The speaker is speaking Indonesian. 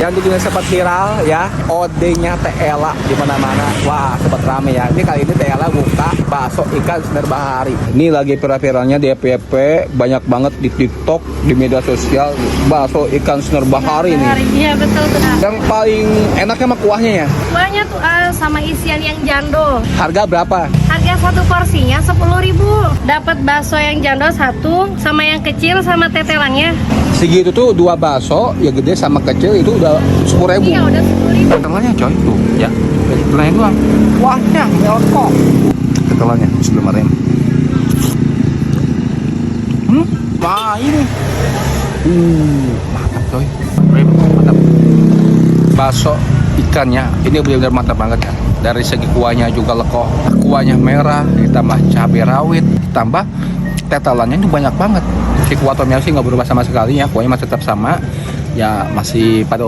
Yang juga sempat viral ya, odenya Teh Ella di mana-mana. Wah, sempat rame ya. Ini kali ini Teh Ella buka bakso ikan Sinar Bahari. Ini lagi viral-viralnya di FYP, banyak banget di TikTok, di media sosial, bakso ikan Sinar Bahari nih. Iya betul tuh. Yang paling enaknya mah kuahnya ya. Kuahnya tuh sama isian yang jando. Harga berapa? Harga satu porsinya 10.000. Dapat bakso yang jando satu, sama yang kecil sama tetelannya. Segitu tuh dua bakso, ya gede sama kecil itu udah 10.000. Iya udah 10.000. Tetelannya coy tuh ya. Tetelannya doang. Kuahnya melkok. Tetelannya sebelum Wah ini. Mantap coy. Mantap. Bakso ikannya ini benar-benar mantap banget ya. Dari segi kuahnya juga lekoh. Kuahnya merah, ditambah cabai rawit, ditambah tetelannya itu banyak banget. Si kuah tomnya sih nggak berubah sama sekali ya. Kuahnya masih tetap sama. Ya masih pada